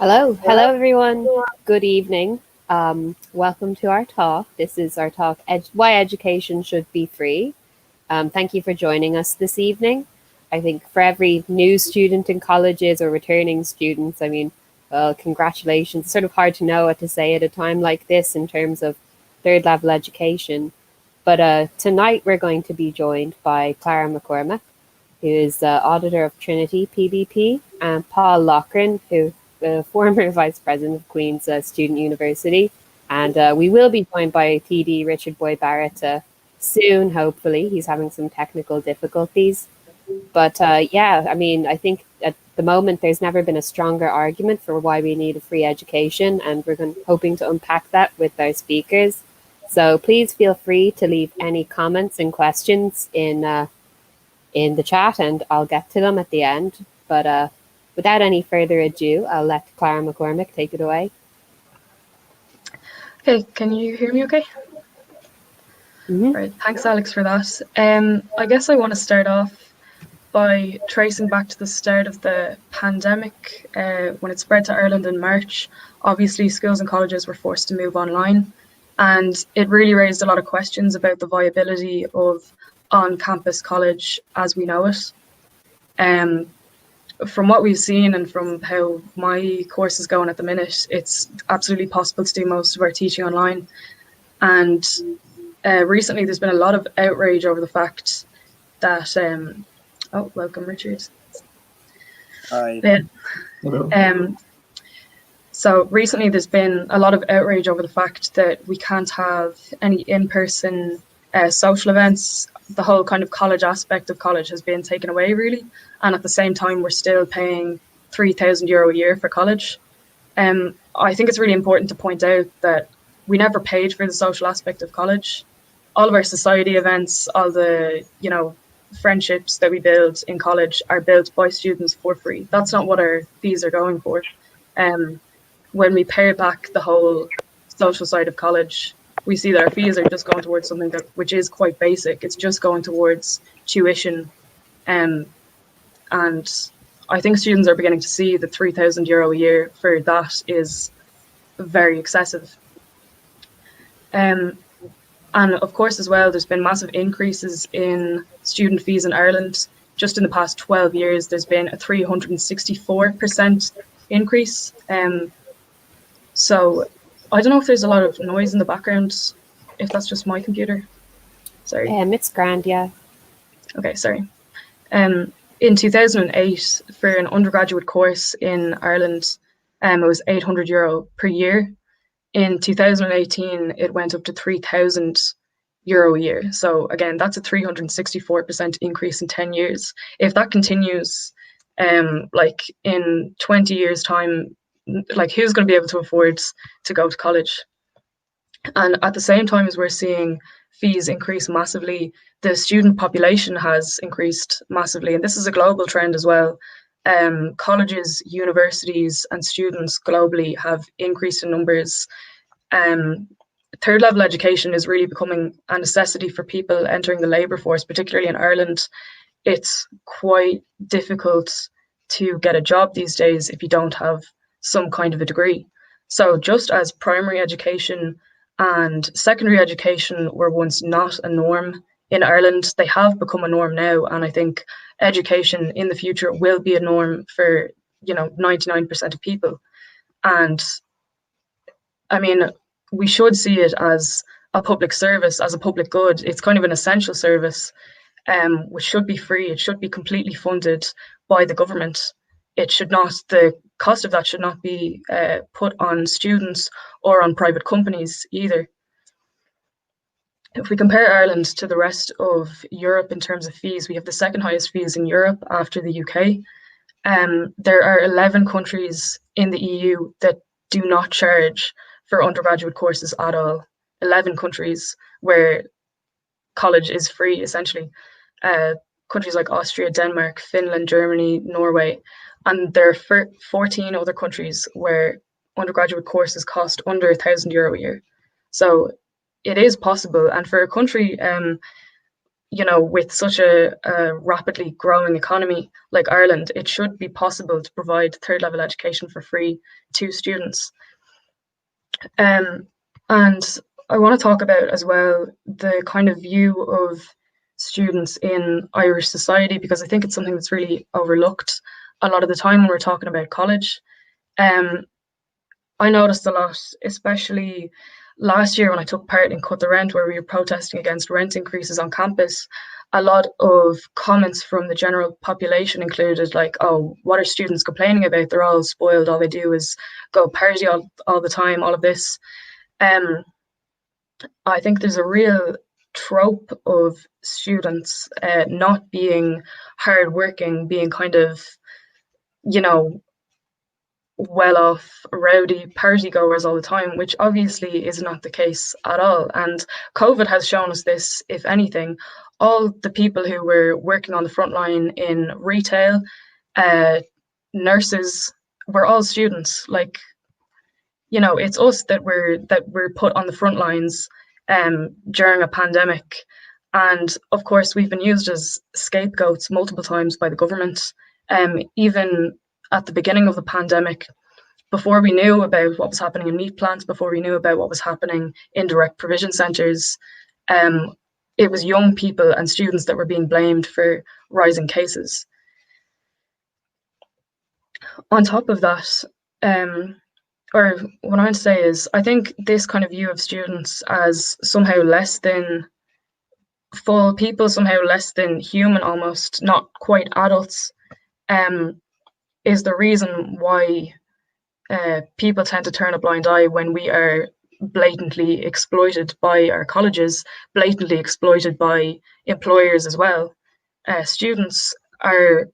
Hello everyone. Good evening. Welcome to our talk. This is our talk, Why Education Should Be Free. Thank you for joining us this evening. I think for every new student in colleges or returning students, well, congratulations. It's sort of hard to know what to say at a time like this in terms of third level education. But tonight we're going to be joined by Clara McCormack, who is the Auditor of Trinity, PBP, and Paul Loughran, who the former Vice President of Queen's Student University. And we will be joined by TD Richard Boy Barrett soon, hopefully. He's having some technical difficulties. But yeah, I think at the moment there's never been a stronger argument for why we need a free education, and we're hoping to unpack that with our speakers. So please feel free to leave any comments and questions in the chat, and I'll get to them at the end. But without any further ado, I'll let Clara McCormack take it away. Okay, can you hear me okay? Right, thanks Alex for that. I guess I want to start off by tracing back to the start of the pandemic when it spread to Ireland in March. Obviously, schools and colleges were forced to move online, and it really raised a lot of questions about the viability of on-campus college as we know it. From what we've seen and from how my course is going at the minute, it's absolutely possible to do most of our teaching online. And recently there's been a lot of outrage over the fact that, oh, welcome Richard. Hi. Hello. So recently there's been a lot of outrage over the fact that we can't have any in-person social events. The whole kind of college aspect of college has been taken away really, and at the same time we're still paying €3,000 a year for college. I think it's really important to point out that we never paid for the social aspect of college. All of our society events, all the friendships that we build in college are built by students for free. That's not what our fees are going for. When we pare back the whole social side of college, we see that our fees are just going towards something which is quite basic. It's just going towards tuition. And I think students are beginning to see that €3,000 a year for that is very excessive. And of course as well, there's been massive increases in student fees in Ireland. Just in the past 12 years, there's been a 364% increase. So I don't know if there's a lot of noise in the background, if that's just my computer. Sorry. It's grand, yeah. Okay, sorry. In 2008, for an undergraduate course in Ireland, it was €800 per year. In 2018, it went up to €3,000 a year. So again, that's a 364% increase in 10 years. If that continues, like in 20 years' time, like who's going to be able to afford to go to college? And at the same time as we're seeing fees increase massively, the student population has increased massively, and this is a global trend as well. Colleges, universities, and students globally have increased in numbers. Third level education is really becoming a necessity for people entering the labour force, particularly in Ireland. It's quite difficult to get a job these days if you don't have some kind of a degree. So just as primary education and secondary education were once not a norm in Ireland, they have become a norm now, and I think education in the future will be a norm for 99% of people. And I mean, we should see it as a public service, as a public good. It's kind of an essential service, which should be free. It should be completely funded by the government. The cost of that should not be put on students or on private companies either. If we compare Ireland to the rest of Europe in terms of fees, we have the second highest fees in Europe after the UK. There are 11 countries in the EU that do not charge for undergraduate courses at all. 11 countries where college is free, essentially. Countries like Austria, Denmark, Finland, Germany, Norway. And there are 14 other countries where undergraduate courses cost under €1,000 a year. So it is possible. And for a country with such a rapidly growing economy like Ireland, it should be possible to provide third level education for free to students. And I want to talk about as well the kind of view of students in Irish society, because I think it's something that's really overlooked a lot of the time when we're talking about college. I noticed a lot, especially last year when I took part in Cut the Rent, where we were protesting against rent increases on campus. A lot of comments from the general population included like, oh, what are students complaining about? They're all spoiled. All they do is go party all the time, all of this. I think there's a real trope of students not being hardworking, being kind of, well-off, rowdy party goers all the time, which obviously is not the case at all. And COVID has shown us this, if anything. All the people who were working on the front line in retail, nurses, were all students. Like, it's us that we're put on the front lines during a pandemic. And of course, we've been used as scapegoats multiple times by the government. Even at the beginning of the pandemic, before we knew about what was happening in meat plants, before we knew about what was happening in direct provision centres, it was young people and students that were being blamed for rising cases. On top of that, or what I want to say is, I think this kind of view of students as somehow less than full people, somehow less than human almost, not quite adults, is the reason why people tend to turn a blind eye when we are blatantly exploited by our colleges, blatantly exploited by employers as well. Students are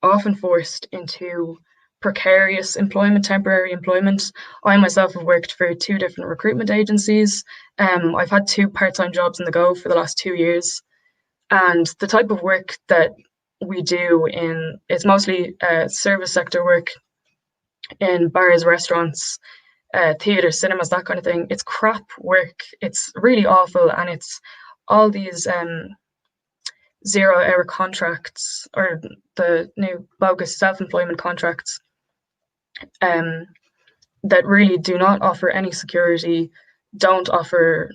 often forced into precarious employment, temporary employment. I myself have worked for 2 different recruitment agencies. I've had 2 part-time jobs on the go for the last 2 years. And the type of work that we do it's mostly service sector work in bars, restaurants, theatres, cinemas, that kind of thing. It's crap work. It's really awful. And it's all these 0-hour contracts, or the new bogus self-employment contracts, that really do not offer any security, don't offer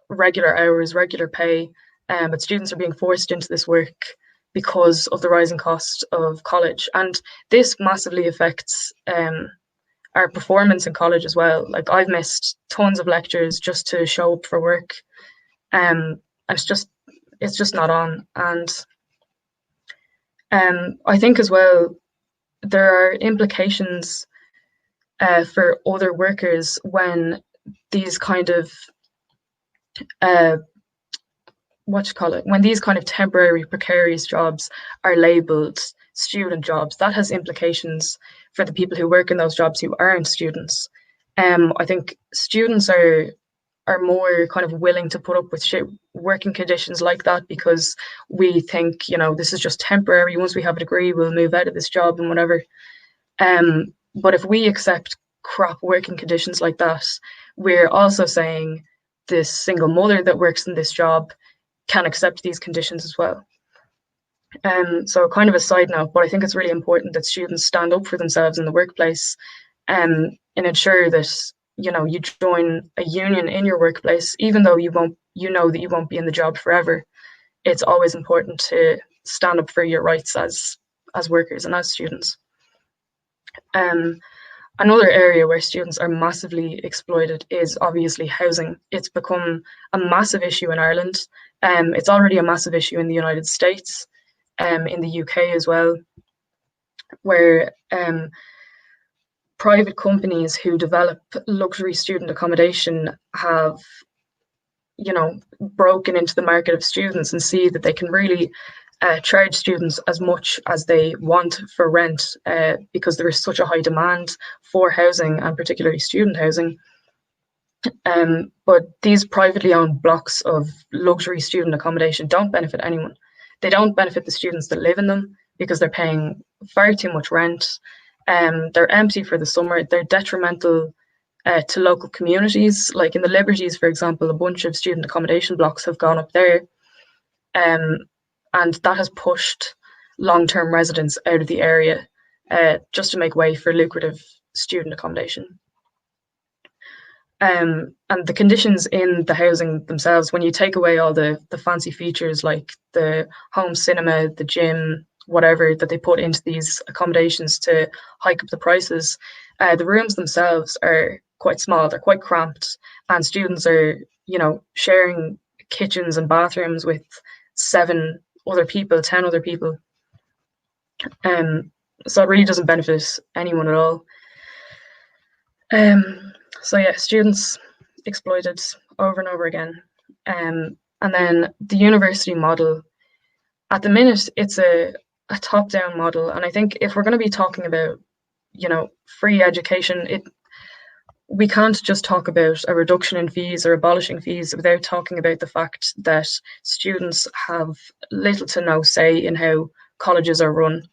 regular hours, regular pay, but students are being forced into this work because of the rising cost of college. And this massively affects our performance in college as well. Like, I've missed tons of lectures just to show up for work. It's just not on. And I think as well, there are implications for other workers when these kind of when these kind of temporary precarious jobs are labelled student jobs. That has implications for the people who work in those jobs who aren't students. I think students are more kind of willing to put up with working conditions like that, because we think, this is just temporary. Once we have a degree, we'll move out of this job and whatever. But if we accept crap working conditions like that, we're also saying this single mother that works in this job can accept these conditions as well. So kind of a side note, but I think it's really important that students stand up for themselves in the workplace, and ensure that you join a union in your workplace, even though you know that you won't be in the job forever. It's always important to stand up for your rights as workers and as students. Another area where students are massively exploited is obviously housing. It's become a massive issue in Ireland. It's already a massive issue in the United States, in the UK as well, where private companies who develop luxury student accommodation have, broken into the market of students and see that they can really charge students as much as they want for rent, because there is such a high demand for housing, and particularly student housing. But these privately owned blocks of luxury student accommodation don't benefit anyone. They don't benefit the students that live in them, because they're paying far too much rent. They're empty for the summer. They're detrimental to local communities. Like in the Liberties, for example, a bunch of student accommodation blocks have gone up there. and that has pushed long-term residents out of the area just to make way for lucrative student accommodation. And the conditions in the housing themselves, when you take away all the fancy features like the home cinema, the gym, whatever that they put into these accommodations to hike up the prices, the rooms themselves are quite small, they're quite cramped, and students are, sharing kitchens and bathrooms with 7 other people, 10 other people. So it really doesn't benefit anyone at all. So yeah, students exploited over and over again. And then the university model, at the minute, it's a top-down model. And I think if we're going to be talking about, free education, we can't just talk about a reduction in fees or abolishing fees without talking about the fact that students have little to no say in how colleges are run.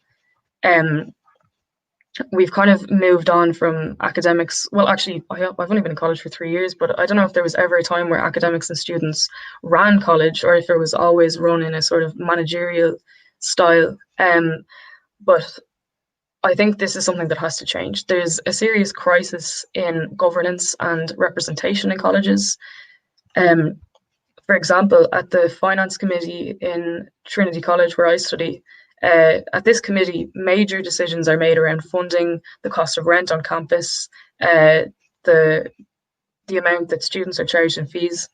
We've kind of moved on from academics. Well, actually, I've only been in college for 3 years, but I don't know if there was ever a time where academics and students ran college or if it was always run in a sort of managerial style. But I think this is something that has to change. There's a serious crisis in governance and representation in colleges. For example, at the finance committee in Trinity College, where I study, at this committee, major decisions are made around funding, the cost of rent on campus, the amount that students are charged in fees.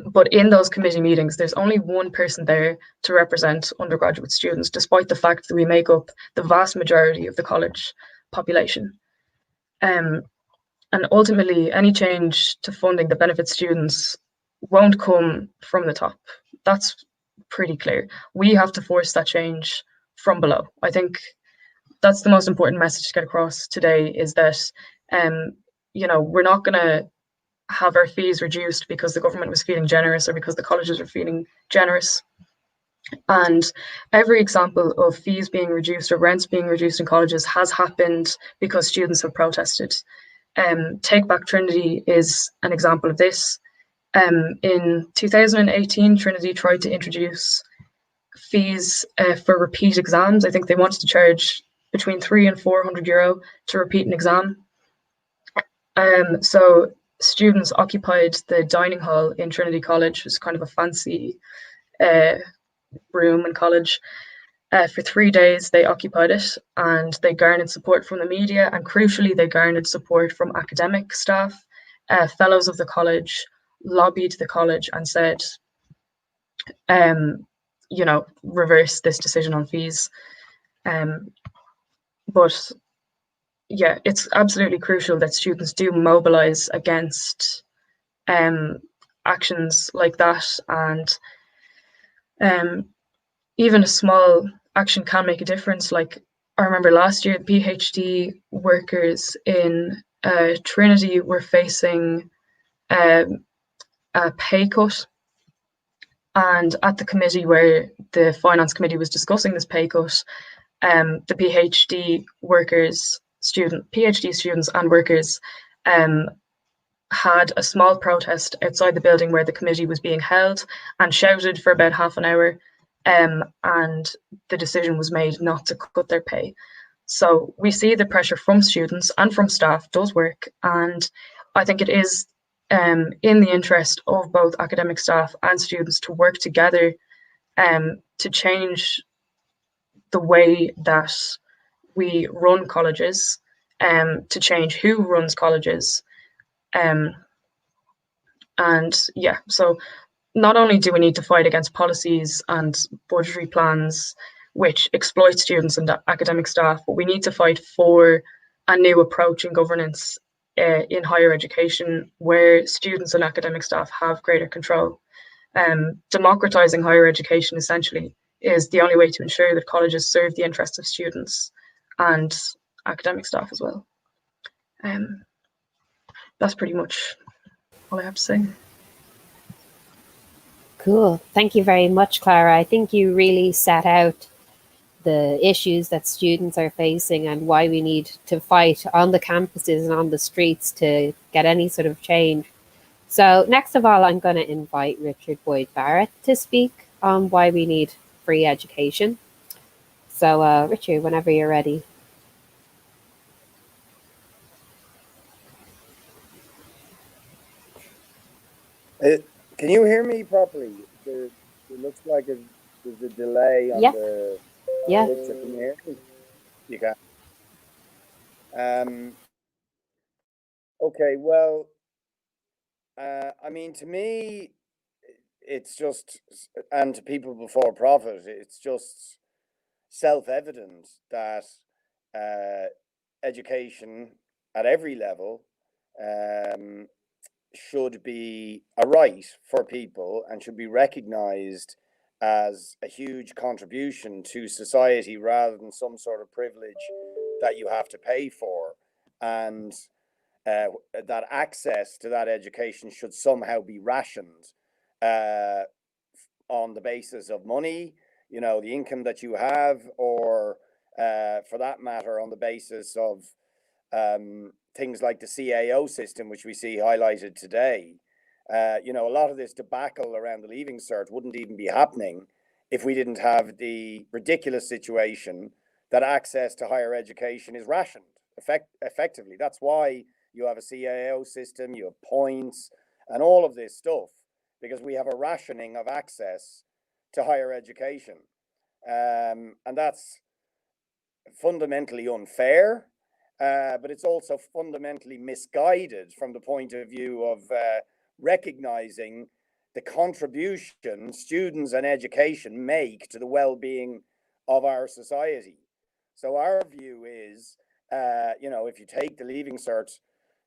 But in those committee meetings, there's only one person there to represent undergraduate students, despite the fact that we make up the vast majority of the college population. And ultimately, any change to funding that benefits students won't come from the top. That's pretty clear. We have to force that change from below. I think that's the most important message to get across today, is that we're not going to have our fees reduced because the government was feeling generous or because the colleges were feeling generous. And every example of fees being reduced or rents being reduced in colleges has happened because students have protested. Take Back Trinity is an example of this. In 2018, Trinity tried to introduce fees for repeat exams. I think they wanted to charge between €300 and €400 to repeat an exam. So students occupied the dining hall in Trinity College, which is kind of a fancy room in college. For 3 days, they occupied it, and they garnered support from the media, and crucially, they garnered support from academic staff. Fellows of the college lobbied the college and said, reverse this decision on fees. But yeah, it's absolutely crucial that students do mobilize against actions like that, and even a small action can make a difference. Like, I remember last year, the PhD workers in Trinity were facing a pay cut, and at the committee where the finance committee was discussing this pay cut, the PhD students and workers had a small protest outside the building where the committee was being held and shouted for about half an hour, and the decision was made not to cut their pay. So we see the pressure from students and from staff does work, and I think it is in the interest of both academic staff and students to work together to change the way that we run colleges, to change who runs colleges. And yeah, so not only do we need to fight against policies and budgetary plans which exploit students and academic staff, but we need to fight for a new approach in governance in higher education where students and academic staff have greater control. Democratizing higher education essentially is the only way to ensure that colleges serve the interests of students and academic staff as well. That's pretty much all I have to say. Cool. Thank you very much, Clara. I think you really set out the issues that students are facing and why we need to fight on the campuses and on the streets to get any sort of change. So next of all, I'm going to invite Richard Boyd Barrett to speak on why we need free education. So, Richard, whenever you're ready. Can you hear me properly? It looks like there's a delay on the picture. Can you hear me? You can. Okay, well, I mean, to me, it's just, and to people before profit, it's just self-evident that education at every level should be a right for people and should be recognized as a huge contribution to society rather than some sort of privilege that you have to pay for. And that access to that education should somehow be rationed on the basis of money, you know, the income that you have, or for that matter, on the basis of things like the CAO system, which we see highlighted today. You know, a lot of this debacle around the Leaving Cert wouldn't even be happening if we didn't have the ridiculous situation that access to higher education is rationed effectively. That's why you have a CAO system, you have points, and all of this stuff, because we have a rationing of access to higher education. And that's fundamentally unfair, but it's also fundamentally misguided from the point of view of recognizing the contribution students and education make to the well-being of our society. So our view is, you know, if you take the Leaving Cert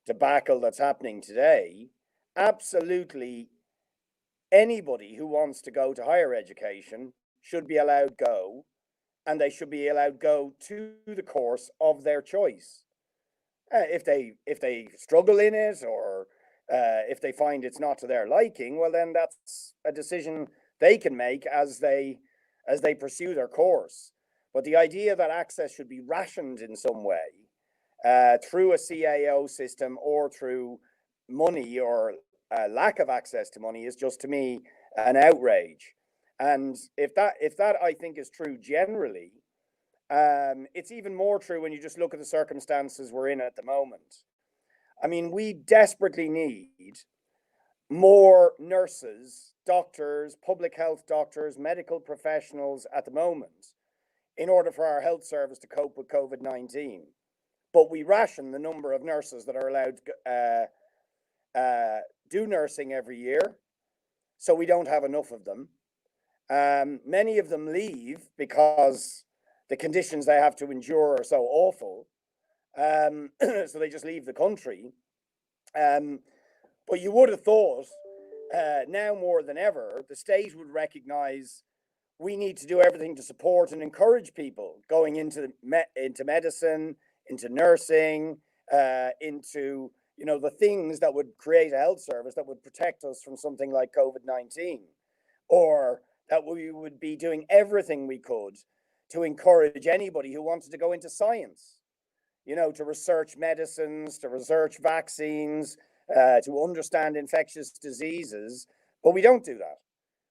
debacle that's happening today, absolutely anybody who wants to go to higher education should be allowed go, and they should be allowed go to the course of their choice. If they struggle in it, or if they find it's not to their liking, well, then that's a decision they can make as they pursue their course. But the idea that access should be rationed in some way through a CAO system or through money or lack of access to money is just, to me, an outrage. And if that I think is true generally, it's even more true when you just look at the circumstances we're in at the moment. I mean, we desperately need more nurses, doctors, public health doctors, medical professionals at the moment in order for our health service to cope with COVID-19. But we ration the number of nurses that are allowed to do nursing every year, so we don't have enough of them. Many of them leave because the conditions they have to endure are so awful, so they just leave the country. But you would have thought now more than ever, the state would recognize we need to do everything to support and encourage people going into medicine, into nursing, into, you know, the things that would create a health service that would protect us from something like COVID-19, or that we would be doing everything we could to encourage anybody who wanted to go into science, you know, to research medicines, to research vaccines, to understand infectious diseases. But we don't do that.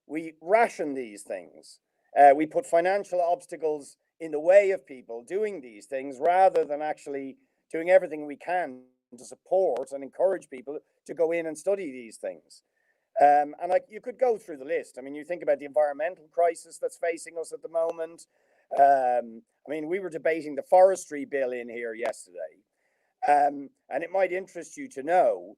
We ration these things. We put financial obstacles in the way of people doing these things rather than actually doing everything we can to support and encourage people to go in and study these things. And like, you could go through the list. I mean, you think about the environmental crisis that's facing us at the moment. I mean, we were debating the forestry bill in here yesterday. And it might interest you to know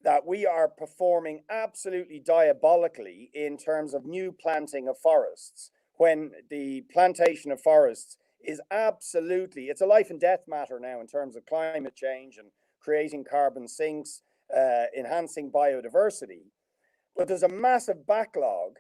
that we are performing absolutely diabolically in terms of new planting of forests, when the plantation of forests is absolutely, it's a life and death matter now in terms of climate change and creating carbon sinks, enhancing biodiversity. But there's a massive backlog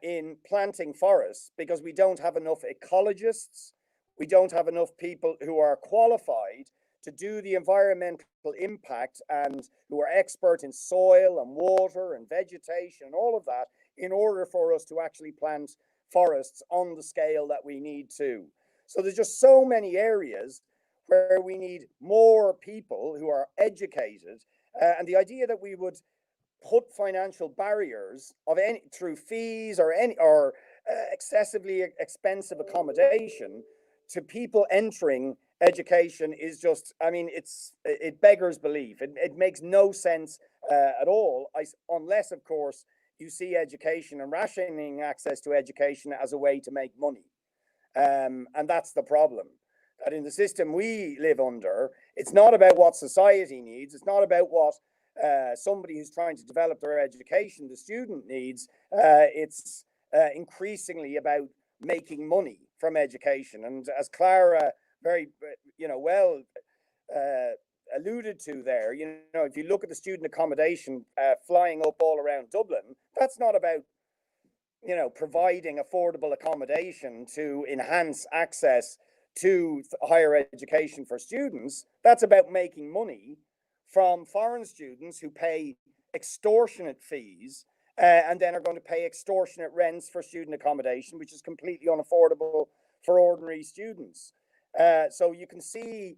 in planting forests because we don't have enough ecologists. We don't have enough people who are qualified to do the environmental impact and who are expert in soil and water and vegetation and all of that in order for us to actually plant forests on the scale that we need to. So there's just so many areas where we need more people who are educated, and the idea that we would put financial barriers of any through fees or excessively expensive accommodation to people entering education is just, I mean, it beggars belief. It makes no sense at all, unless, of course, you see education and rationing access to education as a way to make money. And that's the problem. That in the system we live under, it's not about what society needs. It's not about what somebody who's trying to develop their education, the student, needs. It's increasingly about making money from education. And as Clara very, well alluded to there, if you look at the student accommodation flying up all around Dublin, that's not about, providing affordable accommodation to enhance access to higher education for students. That's about making money from foreign students who pay extortionate fees and then are going to pay extortionate rents for student accommodation, which is completely unaffordable for ordinary students. So you can see,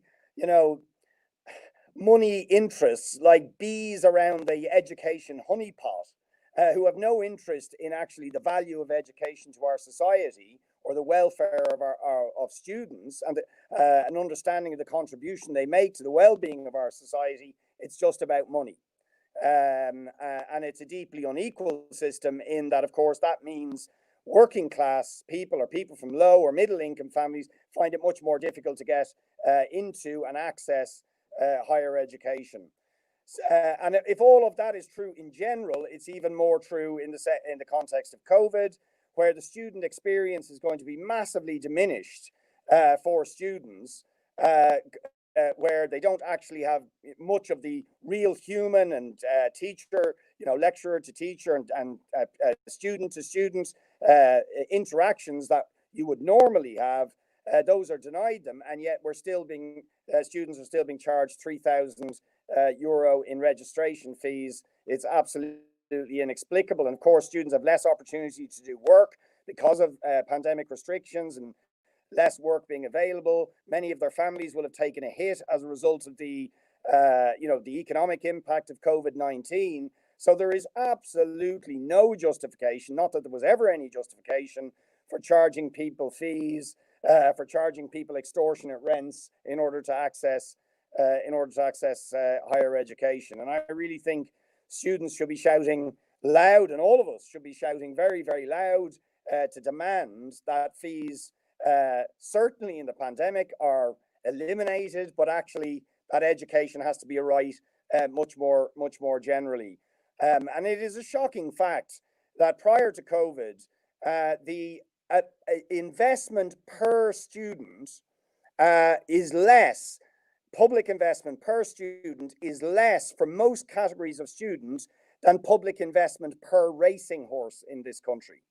money interests like bees around the education honeypot, who have no interest in actually the value of education to our society or the welfare of students and an understanding of the contribution they make to the well-being of our society. It's just about money. And it's a deeply unequal system in that, of course, that means working class people or people from low or middle income families find it much more difficult to get into and access higher education. And if all of that is true in general, it's even more true in the context of COVID, where the student experience is going to be massively diminished for students, where they don't actually have much of the real human and teacher, lecturer to teacher and student to student interactions that you would normally have. Those are denied them, and yet students are still being charged €3,000 in registration fees. It's absolutely inexplicable. And of course, students have less opportunity to do work because of pandemic restrictions and less work being available. Many of their families will have taken a hit as a result of the economic impact of COVID-19. So there is absolutely no justification, not that there was ever any justification, for charging people fees, for charging people extortionate rents in order to access higher education. And I really think students should be shouting loud, and all of us should be shouting very, very loud to demand that fees, certainly in the pandemic, are eliminated, but actually that education has to be a right much more generally. And it is a shocking fact that prior to COVID, the investment per student is less. Public investment per student is less for most categories of students than public investment per racing horse in this country.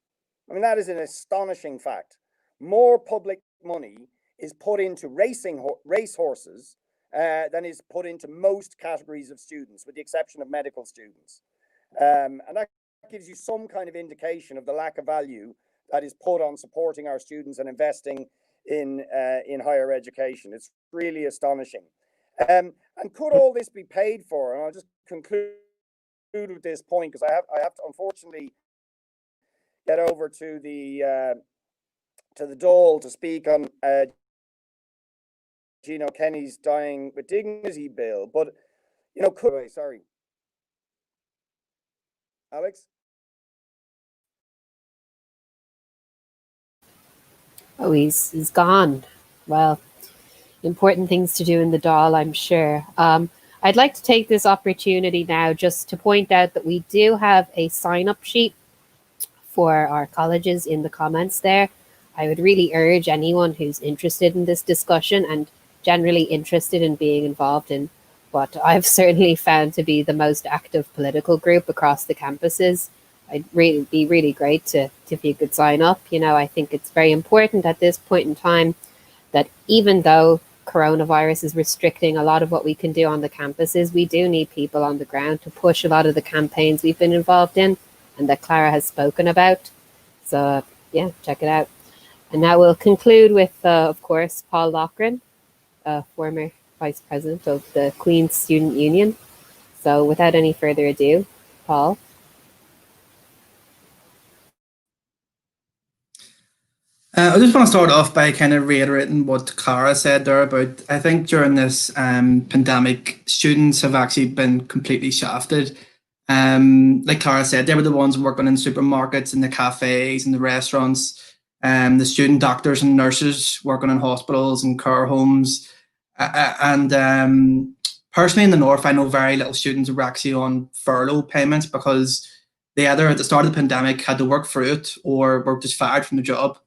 I mean, that is an astonishing fact. More public money is put into race horses than is put into most categories of students, with the exception of medical students. And that gives you some kind of indication of the lack of value that is put on supporting our students and investing in higher education. It's really astonishing. And could all this be paid for? And I'll just conclude with this point, because I have to unfortunately get over to the Dáil to speak on Gino Kenny's Dying with Dignity bill. But sorry, Alex. Oh, he's gone. Well, important things to do in the Dáil, I'm sure. I'd like to take this opportunity now just to point out that we do have a sign-up sheet for our colleges in the comments there. I would really urge anyone who's interested in this discussion and generally interested in being involved in what I've certainly found to be the most active political group across the campuses. It'd be really great if you could sign up. I think it's very important at this point in time that even though coronavirus is restricting a lot of what we can do on the campuses, we do need people on the ground to push a lot of the campaigns we've been involved in and that Clara has spoken about. So yeah, check it out. And now we'll conclude with, of course, Paul Loughran, former Vice President of the Queen's Student Union. So without any further ado, Paul. I just want to start off by kind of reiterating what Clara said there about, I think during this pandemic, students have actually been completely shafted. Like Clara said, they were the ones working in supermarkets and the cafes and the restaurants, the student doctors and nurses working in hospitals and care homes. Personally in the north, I know very little students who were actually on furlough payments because they either at the start of the pandemic had to work through it or were just fired from the job.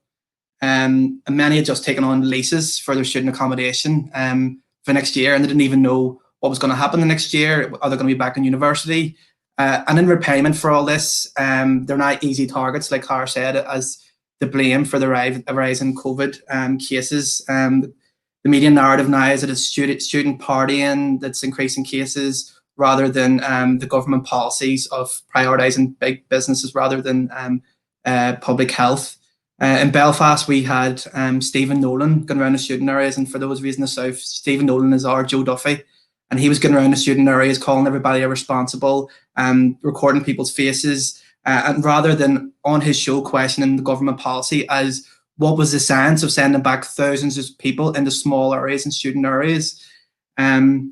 And many had just taken on leases for their student accommodation for next year, and they didn't even know what was going to happen the next year. Are they going to be back in university? And in repayment for all this, they're not easy targets, like Clara said, as the blame for the rise in COVID cases. The media narrative now is that it's student partying that's increasing cases rather than the government policies of prioritising big businesses rather than public health. In Belfast, we had Stephen Nolan going around the student areas, and for those of you in the south, Stephen Nolan is our Joe Duffy, and he was going around the student areas calling everybody irresponsible, recording people's faces, and rather than on his show questioning the government policy as what was the science of sending back thousands of people into small areas and student areas. And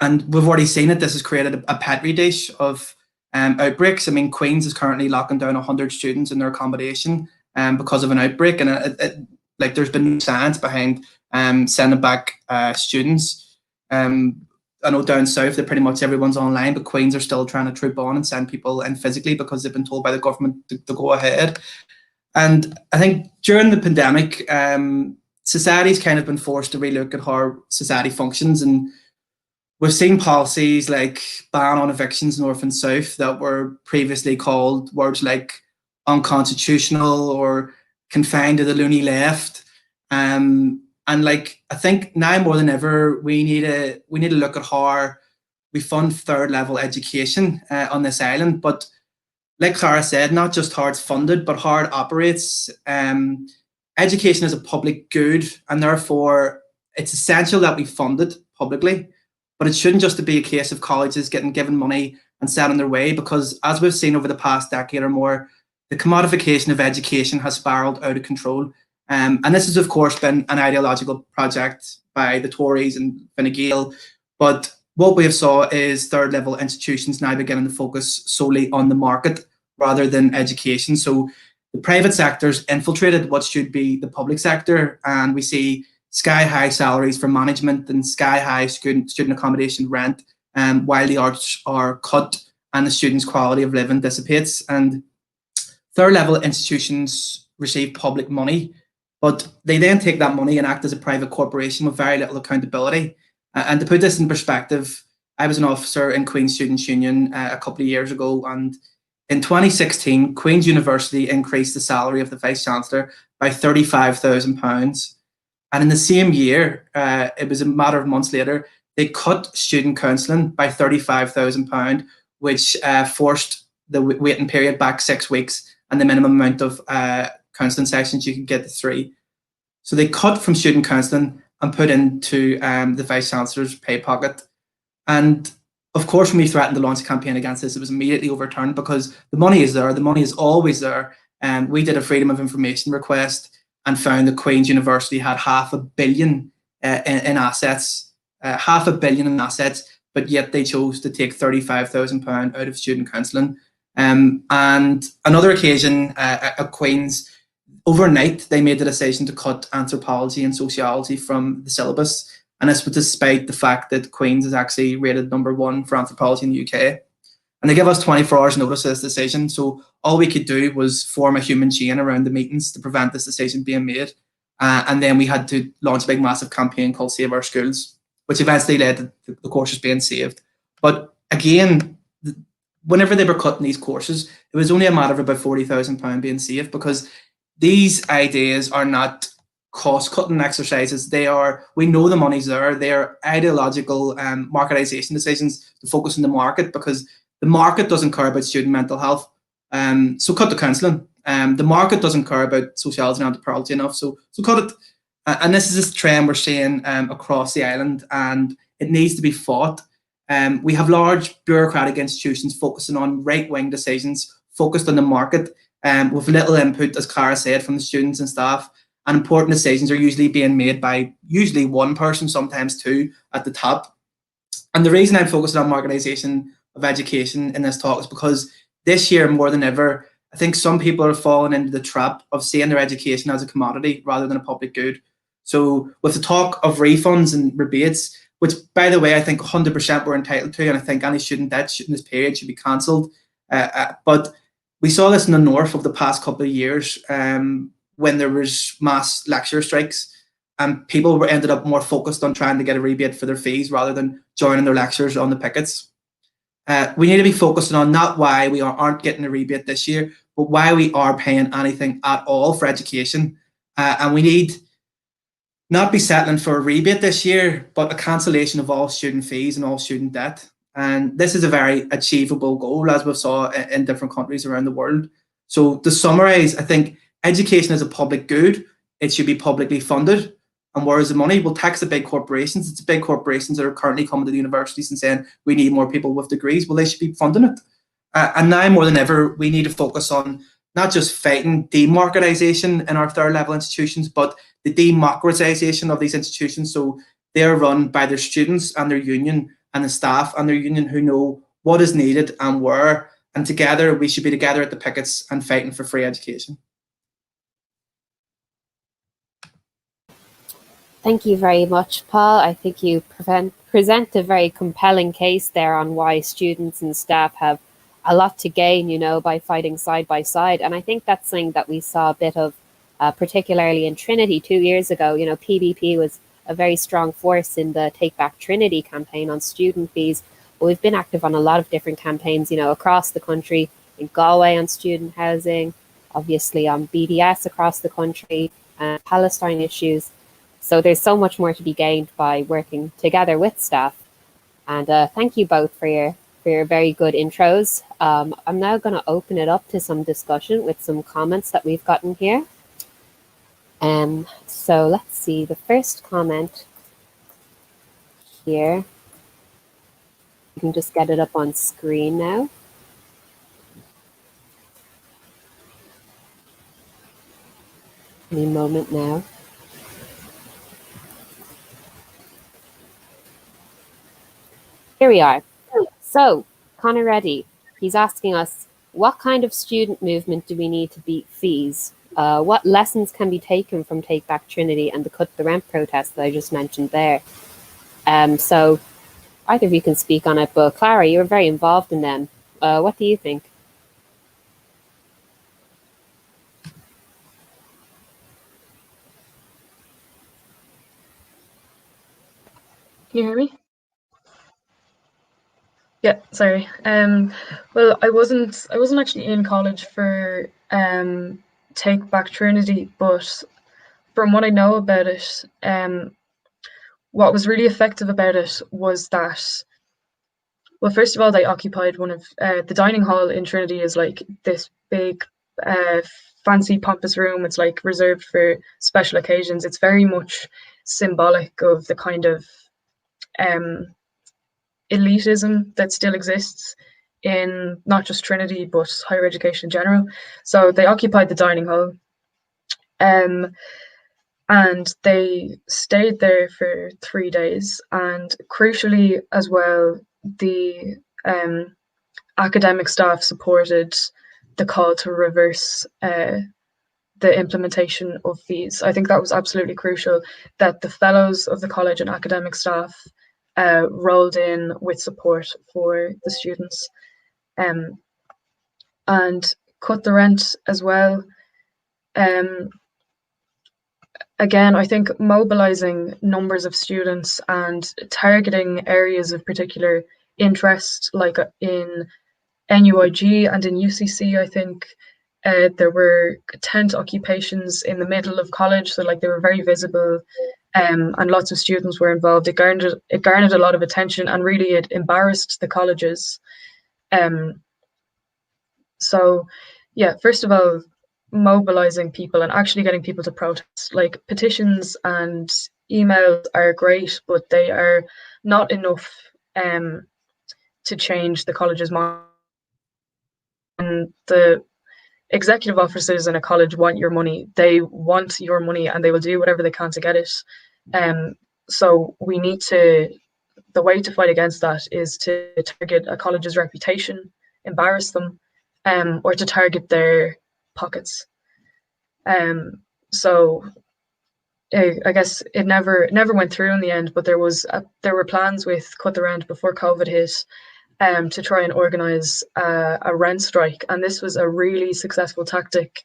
we've already seen it. This has created a petri dish of outbreaks. I mean, Queen's is currently locking down 100 students in their accommodation because of an outbreak, and like there's been no science behind sending back students. I know down south that pretty much everyone's online, but Queen's are still trying to troop on and send people in physically because they've been told by the government to go ahead. And I think during the pandemic, society's kind of been forced to relook at how society functions, and we've seen policies like ban on evictions north and south that were previously called words like unconstitutional or confined to the loony left. And like I think now more than ever, we need to look at how we fund third level education on this island. But like Clara said, not just how it's funded, but how it operates. Education is a public good, and therefore it's essential that we fund it publicly. But it shouldn't just be a case of colleges getting given money and set on their way, because as we've seen over the past decade or more, the commodification of education has spiraled out of control. And this has, of course, been an ideological project by the Tories and Fine Gael. But what we have saw is third level institutions now beginning to focus solely on the market rather than education. So the private sector's infiltrated what should be the public sector, and we see sky high salaries for management and sky high student accommodation rent, while the arts are cut and the students' quality of living dissipates. And third level institutions receive public money, but they then take that money and act as a private corporation with very little accountability. And to put this in perspective, I was an officer in Queen's Students' Union a couple of years ago, and in 2016, Queen's University increased the salary of the Vice-Chancellor by £35,000. And in the same year, it was a matter of months later, they cut student counselling by £35,000, which forced the waiting period back 6 weeks and the minimum amount of counselling sessions you could get to 3. So they cut from student counselling and put into the Vice-Chancellor's pay pocket. And of course, when we threatened to launch a campaign against this, it was immediately overturned because the money is there. The money is always there. We did a Freedom of Information request and found that Queen's University had $500 million in assets, $500 million in assets, but yet they chose to take £35,000 out of student counselling. And another occasion at Queen's, overnight, they made the decision to cut anthropology and sociology from the syllabus. And this was despite the fact that Queen's is actually rated #1 for anthropology in the UK. And they gave us 24 hours notice of this decision. So all we could do was form a human chain around the meetings to prevent this decision being made. And then we had to launch a big, massive campaign called Save Our Schools, which eventually led to the courses being saved. But again, whenever they were cutting these courses, it was only a matter of about £40,000 being saved, because these ideas are not cost-cutting exercises. They are, we know the money's there. They are ideological marketization decisions to focus on the market, because the market doesn't care about student mental health. So cut the counselling. The market doesn't care about sociology and anthropology enough, so cut it. And this is this trend we're seeing across the island, and it needs to be fought. We have large bureaucratic institutions focusing on right-wing decisions, focused on the market, with little input, as Clara said, from the students and staff. and important decisions are usually being made by usually one person, sometimes two, at the top. And the reason I'm focusing on marginalisation of education in this talk is because this year, more than ever, I think some people are falling into the trap of seeing their education as a commodity rather than a public good. So with the talk of refunds and rebates, which, by the way, I think 100% we're entitled to, and I think any student debt in this period should be cancelled. But we saw this in the north over the past couple of years when there was mass lecture strikes, and people ended up more focused on trying to get a rebate for their fees rather than joining their lectures on the pickets. We need to be focusing on not why we aren't getting a rebate this year, but why we are paying anything at all for education. And we need not be settling for a rebate this year, but a cancellation of all student fees and all student debt. And this is a very achievable goal, as we saw in different countries around the world. So to summarise, I think education is a public good. It should be publicly funded. And where is the money? We'll tax the big corporations. It's the big corporations that are currently coming to the universities and saying, we need more people with degrees. Well, they should be funding it. And now more than ever, we need to focus on not just fighting demarketisation in our third level institutions, but the democratisation of these institutions. So they're run by their students and their union and the staff and their union who know what is needed and where. And together, we should be together at the pickets and fighting for free education. Thank you very much, Paul. I think you present a very compelling case there on why students and staff have a lot to gain, you know, by fighting side by side. And I think that's something that we saw a bit of, particularly in Trinity 2 years ago. You know, PBP was a very strong force in the Take Back Trinity campaign on student fees. But we've been active on a lot of different campaigns, you know, across the country, in Galway on student housing, obviously on BDS across the country, and Palestine issues. So there's so much more to be gained by working together with staff. And thank you both for your very good intros. I'm now going to open it up to some discussion with some comments that we've gotten here. So let's see, the first comment here. You can just get it up on screen now. Any moment now. Here we are. So, Conor Reddy, he's asking us, what kind of student movement do we need to beat fees? What lessons can be taken from Take Back Trinity and the Cut the Rent protest that I just mentioned there? So, either of you can speak on it, but Clara, you were very involved in them. What do you think? Can you hear me? Yeah, sorry. Well, I wasn't actually in college for Take Back Trinity, but from what I know about it, what was really effective about it was that, well, first of all, they occupied one of the dining hall in Trinity is like this big, fancy, pompous room. It's like reserved for special occasions. It's very much symbolic of the kind of elitism that still exists in not just Trinity but higher education in general. So they occupied the dining hall, and they stayed there for 3 days. And crucially as well, the academic staff supported the call to reverse the implementation of fees. I think that was absolutely crucial, that the fellows of the college and academic staff rolled in with support for the students, and cut the rent as well. Again, I think mobilizing numbers of students and targeting areas of particular interest, like in NUIG and in UCC, I think there were tent occupations in the middle of college, so like they were very visible, and lots of students were involved. It garnered a lot of attention, and really it embarrassed the colleges. So yeah, first of all, mobilizing people and actually getting people to protest. Like petitions and emails are great, but they are not enough to change the college's mind. And the executive officers in a college want your money. They want your money and they will do whatever they can to get it. So we need to, the way to fight against that is to target a college's reputation, embarrass them, or to target their pockets. So I guess it never went through in the end, but there were plans with Cut the Rent before COVID hit, to try and organise a rent strike, and this was a really successful tactic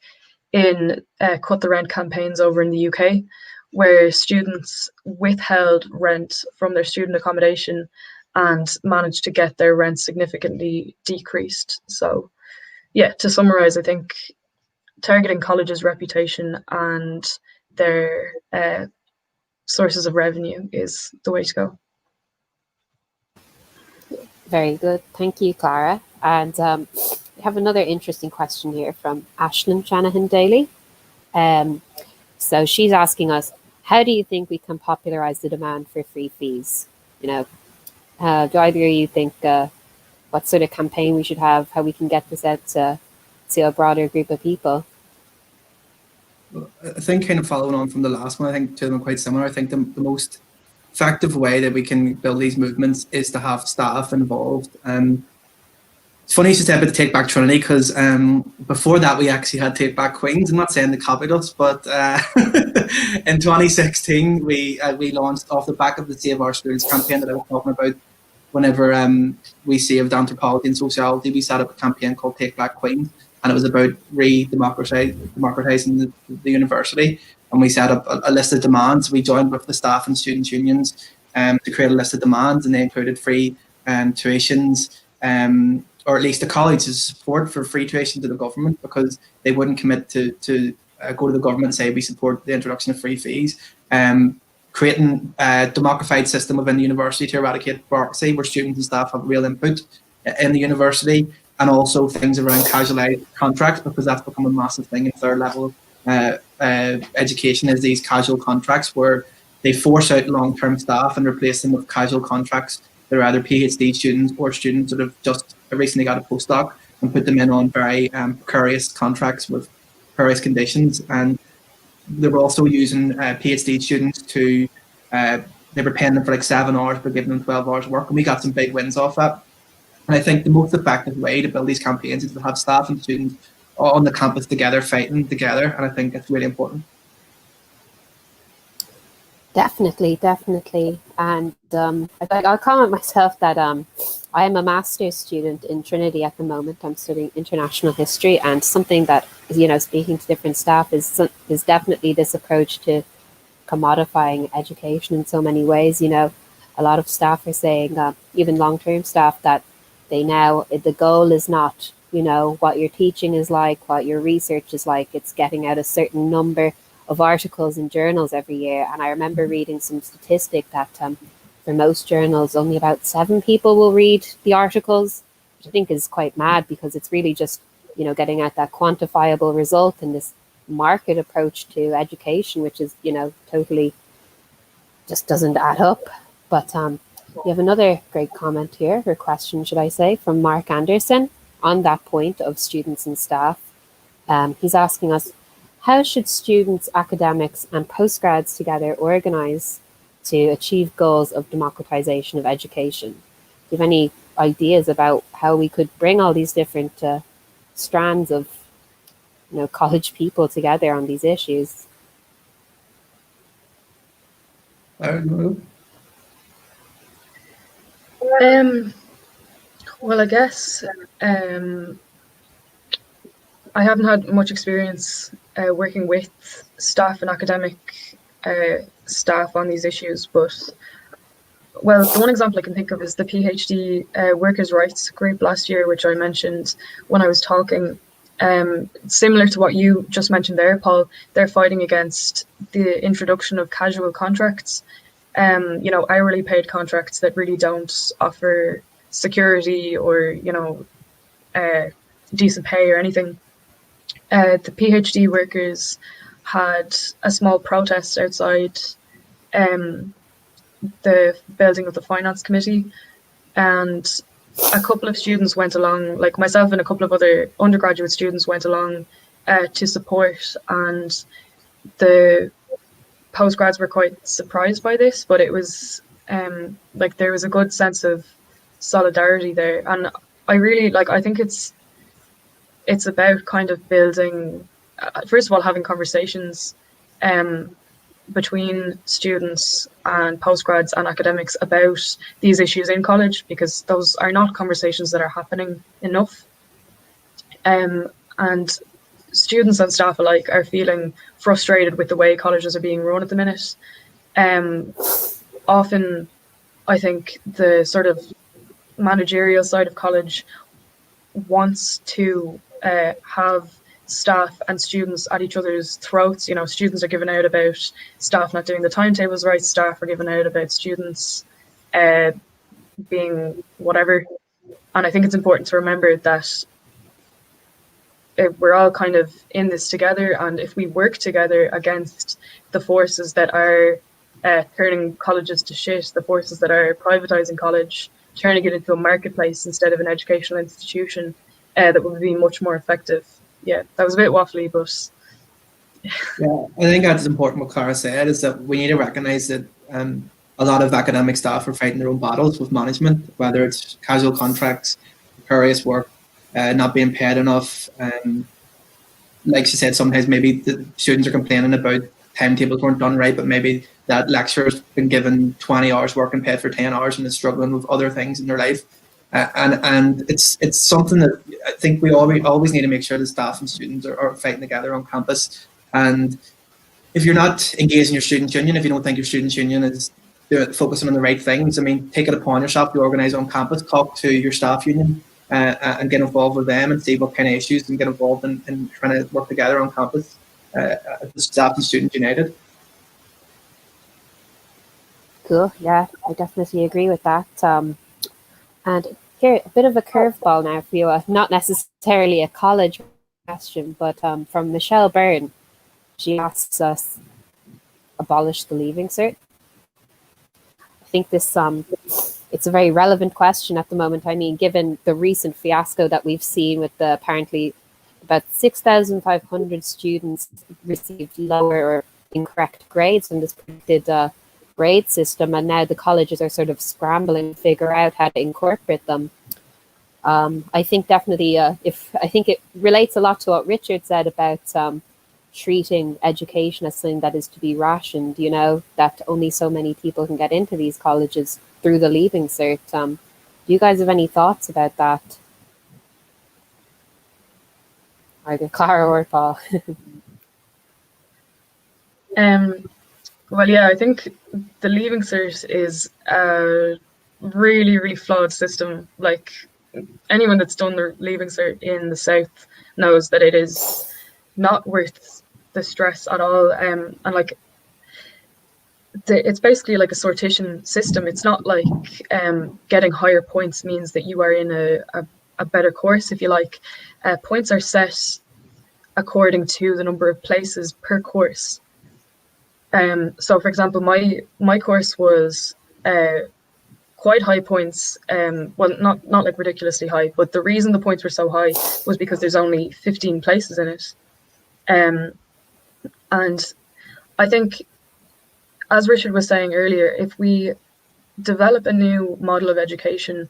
in Cut the Rent campaigns over in the UK, where students withheld rent from their student accommodation and managed to get their rent significantly decreased. So yeah, to summarise, I think targeting colleges' reputation and their sources of revenue is the way to go. Very good. Thank you, Clara. And we have another interesting question here from Ashlyn Shanahan Daly. So she's asking us, how do you think we can popularize the demand for free fees? Do either of you think what sort of campaign we should have, how we can get this out to a broader group of people? I think kind of following on from the last one, I think two of them are quite similar. I think the most effective way that we can build these movements is to have staff involved. It's funny you should say about the Take Back Trinity, because before that we actually had Take Back Queens. I'm not saying they copied us, but in 2016 we launched off the back of the Save Our Schools campaign that I was talking about. Whenever we saved anthropology and sociology, we set up a campaign called Take Back Queens, and it was about democratizing the university. And we set up a list of demands. We joined with the staff and students' unions to create a list of demands, and they included free tuitions, or at least the college's support for free tuition to the government, because they wouldn't commit to go to the government and say we support the introduction of free fees. Creating a democratized system within the university to eradicate bureaucracy, where students and staff have real input in the university, and also things around casualised contracts, because that's become a massive thing in third level education, is these casual contracts where they force out long-term staff and replace them with casual contracts. They're either PhD students or students that have just recently got a postdoc, and put them in on very precarious contracts with precarious conditions. And they were also using PhD students to, they were paying them for like 7 hours but giving them 12 hours work, and we got some big wins off that. And I think the most effective way to build these campaigns is to have staff and students on the campus together, fighting together, and I think it's really important. Definitely. And I'll comment myself that I am a master's student in Trinity at the moment. I'm studying international history, and something that, speaking to different staff is definitely this approach to commodifying education in so many ways. A lot of staff are saying, even long-term staff, that the goal is not, what your teaching is like, what your research is like. It's getting out a certain number of articles in journals every year. And I remember reading some statistic that for most journals, only about 7 people will read the articles, which I think is quite mad, because it's really just, getting at that quantifiable result in this market approach to education, which is, totally just doesn't add up. But we have another great comment here, or question, should I say, from Mark Anderson on that point of students and staff. He's asking us, how should students, academics, and postgrads together organise to achieve goals of democratization of education? Do you have any ideas about how we could bring all these different strands of, college people together on these issues? I don't know. Well, I guess I haven't had much experience working with staff and academic staff on these issues, but, well, the one example I can think of is the PhD workers' rights group last year, which I mentioned when I was talking. Similar to what you just mentioned there, Paul, they're fighting against the introduction of casual contracts, hourly paid contracts that really don't offer security or, decent pay or anything. The PhD workers had a small protest outside the building of the finance committee, and a couple of students went along, like myself and a couple of other undergraduate students went along to support, and the postgrads were quite surprised by this, but it was like there was a good sense of solidarity there. And I really like, I think it's about kind of building, first of all, having conversations between students and postgrads and academics about these issues in college, because those are not conversations that are happening enough. And students and staff alike are feeling frustrated with the way colleges are being run at the minute. Often, I think the sort of managerial side of college wants to have staff and students at each other's throats. You know, students are giving out about staff not doing the timetables right, staff are giving out about students being whatever. And I think it's important to remember that we're all kind of in this together, and if we work together against the forces that are turning colleges to shit, the forces that are privatizing college, turning it into a marketplace instead of an educational institution, that would be much more effective. Yeah, that was a bit waffly, but yeah, I think that's important. What Clara said is that we need to recognise that a lot of academic staff are fighting their own battles with management, whether it's casual contracts, precarious work, not being paid enough. Like she said, sometimes maybe the students are complaining about timetables weren't done right, but maybe that lecturer's been given 20 hours work and paid for 10 hours and is struggling with other things in their life. And it's something that I think we always need to make sure that staff and students are fighting together on campus. And if you're not engaged in your student union, if you don't think your student union is focusing on the right things, I mean, take it upon yourself to organise on campus, talk to your staff union and get involved with them and see what kind of issues, and get involved in trying to work together on campus, the staff and students united. Cool, yeah, I definitely agree with that. And here, a bit of a curveball now for you, not necessarily a college question, but from Michelle Byrne. She asks us, abolish the leaving cert? I think this it's a very relevant question at the moment. I mean, given the recent fiasco that we've seen with the apparently about 6,500 students received lower or incorrect grades in this predicted grade system, and now the colleges are sort of scrambling to figure out how to incorporate them. I think definitely, I think it relates a lot to what Richard said about treating education as something that is to be rationed, you know, that only so many people can get into these colleges through the leaving cert. Do you guys have any thoughts about that? Either Clara or Paul. Well, yeah, I think the leaving cert is a really, really flawed system. Like, anyone that's done their leaving cert in the South knows that it is not worth the stress at all. And like, it's basically like a sortition system. It's not like getting higher points means that you are in a better course, if you like. Points are set according to the number of places per course. So, for example, my course was quite high points. Well, not like ridiculously high, but the reason the points were so high was because there's only 15 places in it. And I think, as Richard was saying earlier, if we develop a new model of education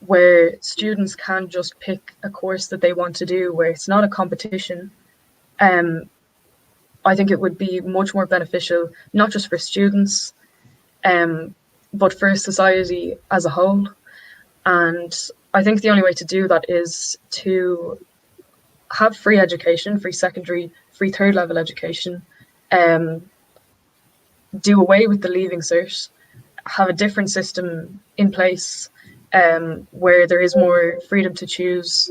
where students can just pick a course that they want to do, where it's not a competition, I think it would be much more beneficial, not just for students, but for society as a whole. And I think the only way to do that is to have free education, free secondary, free third level education, do away with the leaving cert, have a different system in place where there is more freedom to choose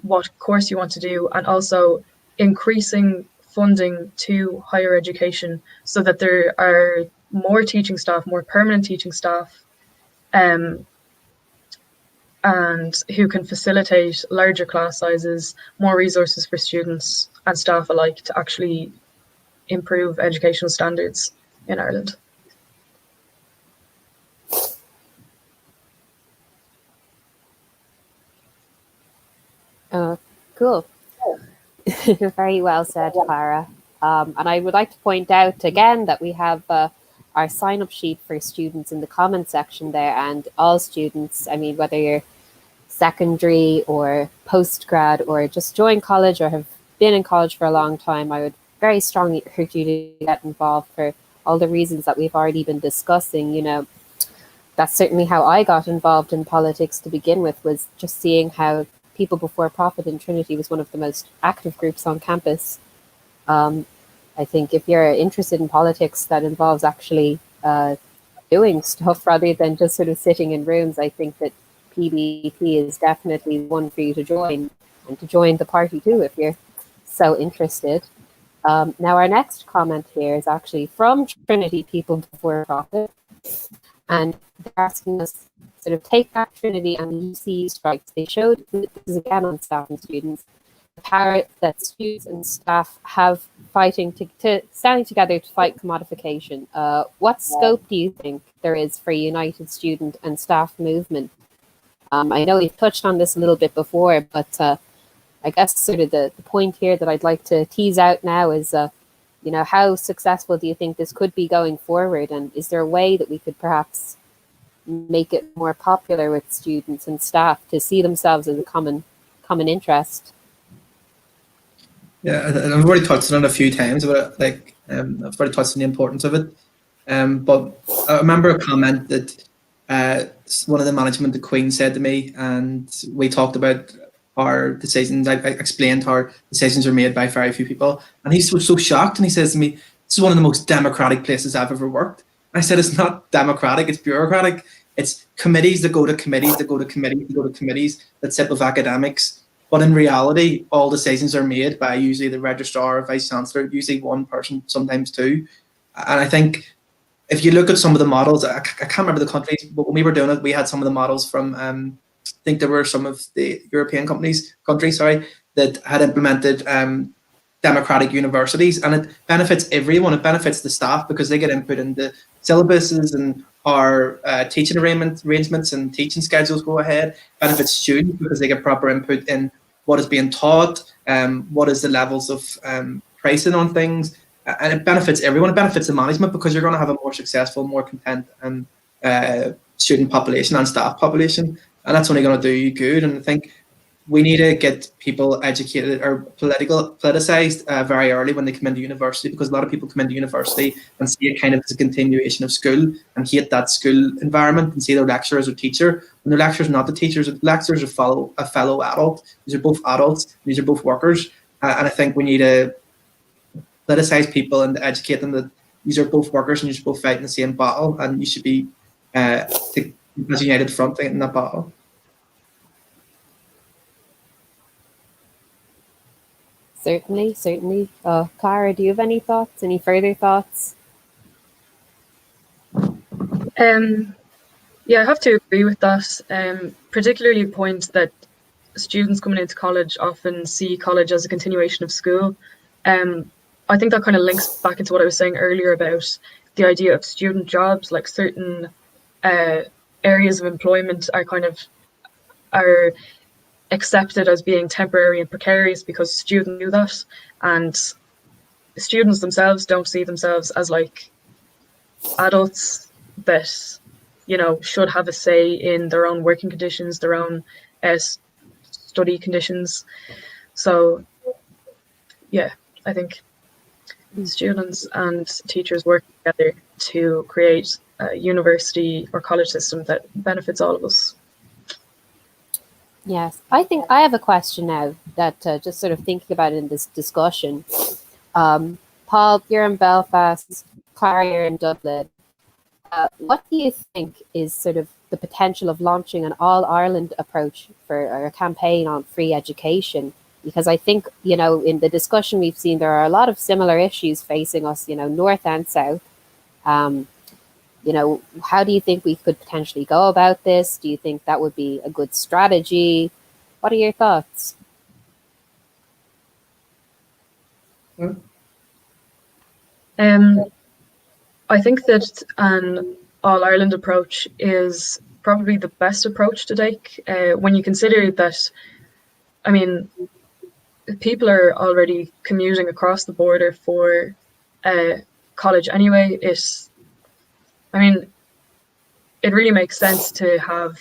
what course you want to do, and also increasing funding to higher education so that there are more teaching staff, more permanent teaching staff, and who can facilitate larger class sizes, more resources for students and staff alike to actually improve educational standards in Ireland. Cool. Very well said, Clara. And I would like to point out again that we have our sign-up sheet for students in the comment section there, and all students, I mean, whether you're secondary or post-grad or just joined college or have been in college for a long time, I would very strongly urge you to get involved for all the reasons that we've already been discussing. You know, that's certainly how I got involved in politics to begin with, was just seeing how People Before Profit in Trinity was one of the most active groups on campus. I think if you're interested in politics that involves actually doing stuff rather than just sort of sitting in rooms, I think that PBT is definitely one for you to join, and to join the party too if you're so interested. Now our next comment here is actually from Trinity People Before Profit, and they're asking us sort of take back Trinity and the UC strikes. They showed, this is again on staff and students, the power that students and staff have fighting to standing together to fight commodification. What scope do you think there is for a united student and staff movement? I know we've touched on this a little bit before, but I guess sort of the point here that I'd like to tease out now is, you know, how successful do you think this could be going forward? And is there a way that we could perhaps make it more popular with students and staff to see themselves as a common interest? Yeah, I've already touched on it a few times, but like I've already touched on the importance of it. But I remember a comment that one of the management, the Queen, said to me, and we talked about our decisions. I explained how decisions are made by very few people, and he was so shocked, and he says to me, "This is one of the most democratic places I've ever worked." And I said, "It's not democratic; it's bureaucratic. It's committees that go to committees that go to committees that go to committees that sit with academics." But in reality, all decisions are made by usually the registrar or vice chancellor, usually one person, sometimes two. And I think if you look at some of the models, I can't remember the countries, but when we were doing it, we had some of the models from, I think there were some of the European countries, that had implemented democratic universities, and it benefits everyone. It benefits the staff because they get input into syllabuses and our teaching arrangements and teaching schedules go ahead. It benefits students because they get proper input in what is being taught, what is the levels of pricing on things, and it benefits everyone. It benefits the management because you're going to have a more successful, more content student population and staff population, and that's only going to do you good. And I think we need to get people educated or politicized very early when they come into university, because a lot of people come into university and see it kind of as a continuation of school and hate that school environment and see their lecturer as a teacher. When their lecturer's not the teachers, the lecturers are a fellow adult. These are both adults. These are both workers. And I think we need to politicize people and educate them that these are both workers and you should both fight in the same battle, and you should be as a united front in that battle. Certainly. Clara, do you have any thoughts? Any further thoughts? Yeah, I have to agree with that. Particularly the point that students coming into college often see college as a continuation of school. I think that kind of links back into what I was saying earlier about the idea of student jobs. Like certain areas of employment are accepted as being temporary and precarious because students do that, and students themselves don't see themselves as like adults that, you know, should have a say in their own working conditions, their own study conditions. So yeah, I think students and teachers work together to create a university or college system that benefits all of us. Yes, I think I have a question now that just sort of thinking about it in this discussion. Paul, you're in Belfast, Clara, you're in Dublin. What do you think is sort of the potential of launching an all-Ireland approach for a campaign on free education? Because I think, you know, in the discussion we've seen, there are a lot of similar issues facing us, you know, north and south. You know, how do you think we could potentially go about this? Do you think that would be a good strategy? What are your thoughts? I think that an all-Ireland approach is probably the best approach to take when you consider that I mean, people are already commuting across the border for college anyway. I mean, it really makes sense to have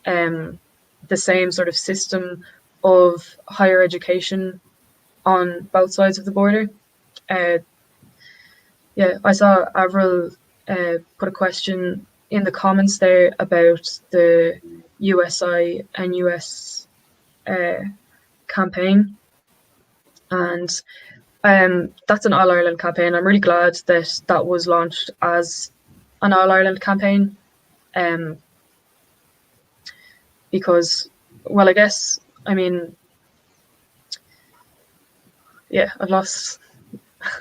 the same sort of system of higher education on both sides of the border. Yeah, I saw Avril put a question in the comments there about the USI and US campaign, and that's an All-Ireland campaign. I'm really glad that that was launched as an All-Ireland campaign, because, well, I guess, I mean, yeah, I've lost,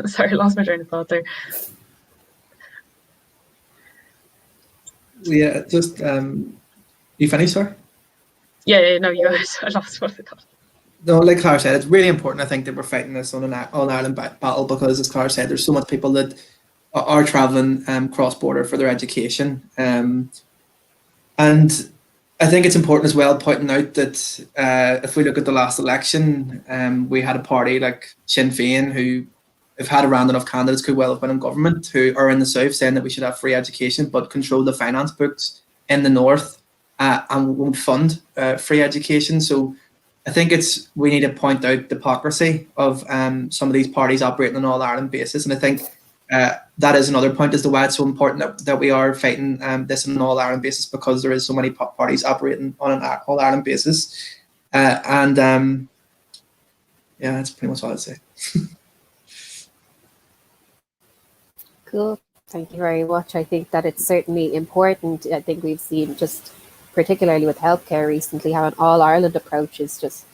sorry, I lost my train of thought there. Yeah, just, you finished, sir? Yeah, no, you guys, I lost what I thought. No, like Clara said, it's really important, I think, that we're fighting this on an All-Ireland battle, because, as Clara said, there's so much people that are travelling cross-border for their education. And I think it's important as well pointing out that if we look at the last election, we had a party like Sinn Féin, who have had around enough candidates could well have been in government, who are in the south saying that we should have free education but control the finance books in the north and won't fund free education. So I think we need to point out the hypocrisy of some of these parties operating on an All-Ireland basis. And I think that is another point as to why it's so important that we are fighting this on an All-Ireland basis, because there is so many parties operating on an All-Ireland basis. Yeah, that's pretty much all I'd say. Cool. Thank you very much. I think that it's certainly important. I think we've seen, just particularly with healthcare recently, how an all-Ireland approach is just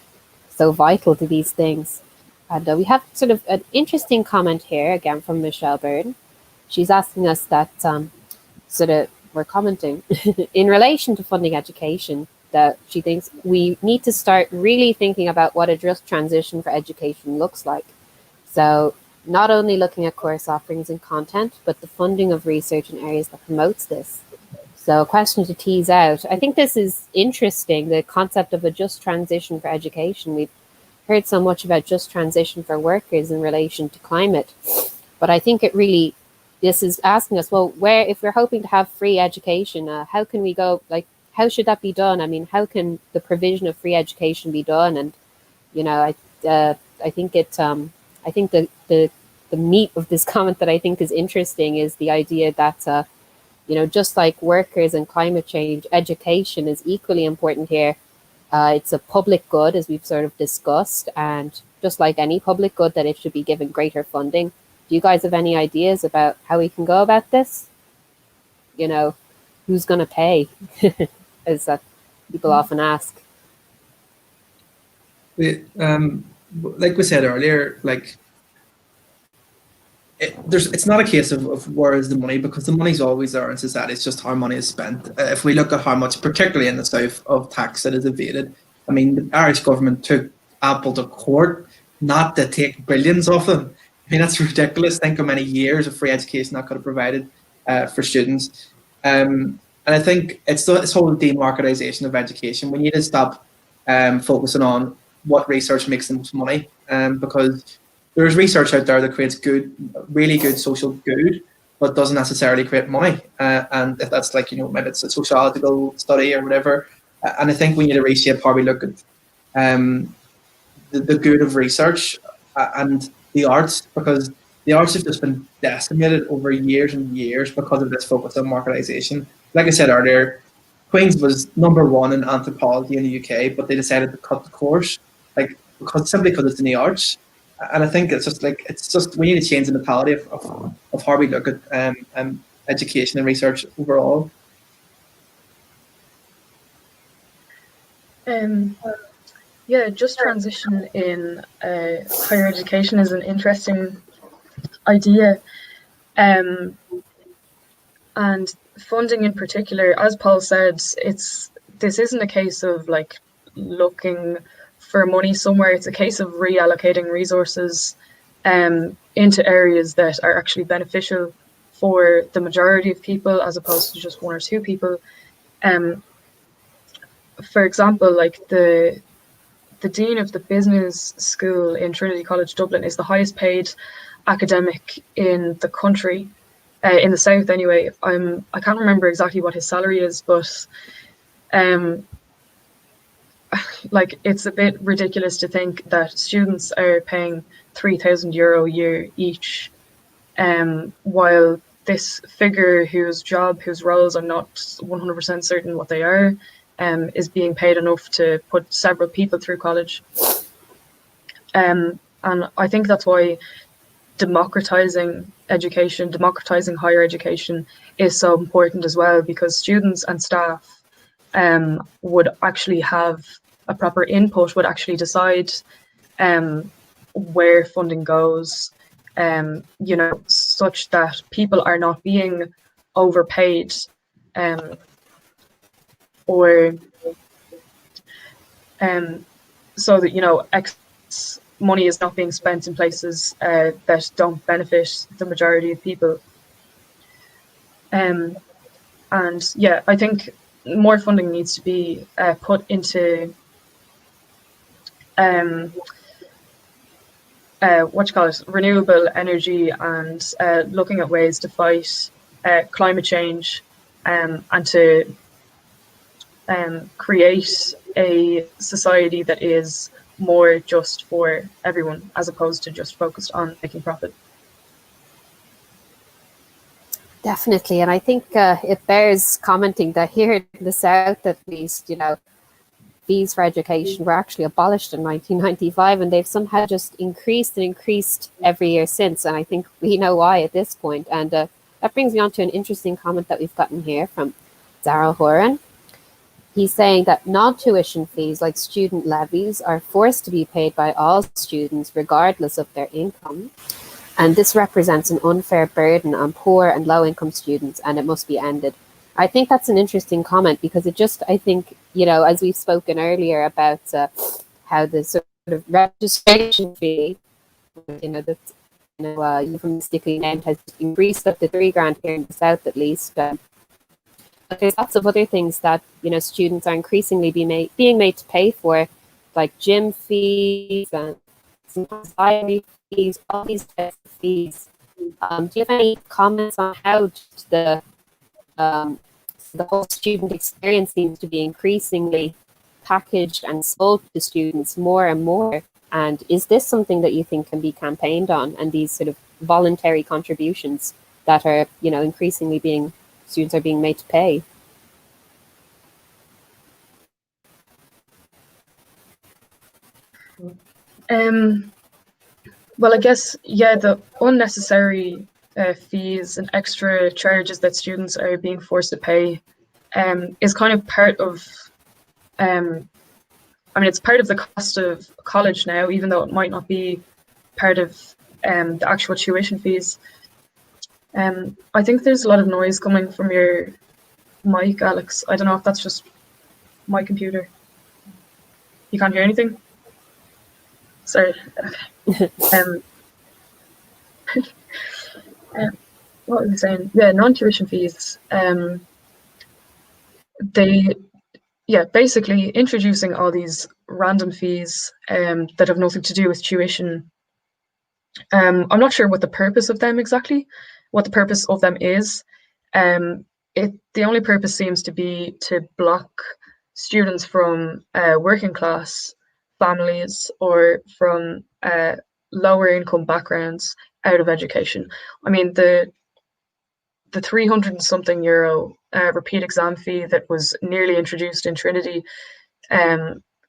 so vital to these things. And we have sort of an interesting comment here, again, from Michelle Byrne. She's asking us that we're commenting in relation to funding education, that she thinks we need to start really thinking about what a just transition for education looks like. So not only looking at course offerings and content, but the funding of research in areas that promotes this. So a question to tease out. I think this is interesting, the concept of a just transition for education. We've heard so much about just transition for workers in relation to climate, but I think this is asking us, well, if we're hoping to have free education, how can we go, like, how should that be done? I mean, how can the provision of free education be done? And, you know, I think the meat of this comment that I think is interesting is the idea that, you know, just like workers and climate change, education is equally important here. It's a public good, as we've sort of discussed, and just like any public good, that it should be given greater funding. Do you guys have any ideas about how we can go about this? You know, who's going to pay? As that people often ask. Like we said earlier, like it's not a case of where is the money, because the money's always there in society. It's just how money is spent. If we look at how much, particularly in the south, of tax that is evaded, I mean, the Irish government took Apple to court not to take billions off them. I mean, that's ridiculous. Think how many years of free education that could have provided for students. And I think it's this whole demarketization of education. We need to stop focusing on what research makes the most money, because there's research out there that creates really good social good, but doesn't necessarily create money. And if that's like, you know, maybe it's a sociological study or whatever. And I think we need to reshape how we look at the good of research and the arts, because the arts have just been decimated over years and years because of this focus on marketization. Like I said earlier, Queen's was #1 in anthropology in the UK, but they decided to cut the course, simply because it's in the arts. And I think it's just we need to change the mentality of how we look at education and research overall. Yeah, just transition in higher education is an interesting idea. And funding in particular, as Paul said, this isn't a case of like looking for money somewhere. It's a case of reallocating resources into areas that are actually beneficial for the majority of people, as opposed to just one or two people. For example, like the the dean of the business school in Trinity College Dublin is the highest paid academic in the country, in the south anyway. I can't remember exactly what his salary is, but like, it's a bit ridiculous to think that students are paying €3,000 a year each, while this figure whose roles I'm not 100% certain what they are, is being paid enough to put several people through college. And I think that's why democratizing higher education is so important as well, because students and staff would actually have a proper input, would actually decide where funding goes, you know, such that people are not being overpaid, or so that, you know, money is not being spent in places that don't benefit the majority of people. And yeah, I think more funding needs to be put into renewable energy, and looking at ways to fight climate change, and to create a society that is more just for everyone, as opposed to just focused on making profit. Definitely, and I think it bears commenting that here in the South, at least, you know, fees for education were actually abolished in 1995, and they've somehow just increased and increased every year since. And I think we know why at this point. And that brings me on to an interesting comment that we've gotten here from Loughran. He's saying that non-tuition fees, like student levies, are forced to be paid by all students regardless of their income. And this represents an unfair burden on poor and low-income students, and it must be ended. I think that's an interesting comment, because it just, I think, you know, as we've spoken earlier about how the sort of registration fee, you know, that, you know, euphemistically named, has increased up to $3,000 here in the South, at least. But there's lots of other things that, you know, students are increasingly being made to pay for, like gym fees and sometimes diary fees, all these types of fees. Do you have any comments on how the whole student experience seems to be increasingly packaged and sold to students more and more? And is this something that you think can be campaigned on, and these sort of voluntary contributions that are, you know, increasingly students are being made to pay? Well, I guess, yeah, the unnecessary fees and extra charges that students are being forced to pay is kind of part of, I mean, it's part of the cost of college now, even though it might not be part of the actual tuition fees. I think there's a lot of noise coming from your mic, Alex. I don't know if that's just my computer. You can't hear anything? Sorry. What was I saying? Yeah, non-tuition fees. Basically introducing all these random fees that have nothing to do with tuition. I'm not sure what the purpose of them exactly, what the purpose of them is. The only purpose seems to be to block students from working class families or from lower income backgrounds out of education. I mean, the 300 and something euro repeat exam fee that was nearly introduced in Trinity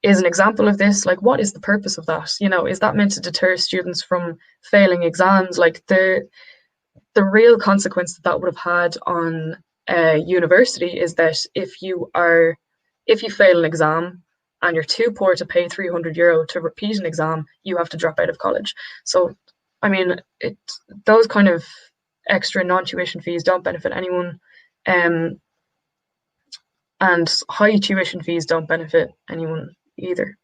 is an example of this. Like, what is the purpose of that? You know, is that meant to deter students from failing exams? Like, the real consequence that would have had on university is that if you fail an exam and you're too poor to pay 300 euro to repeat an exam, you have to drop out of college. So, I mean, those kind of extra non-tuition fees don't benefit anyone, and high tuition fees don't benefit anyone either.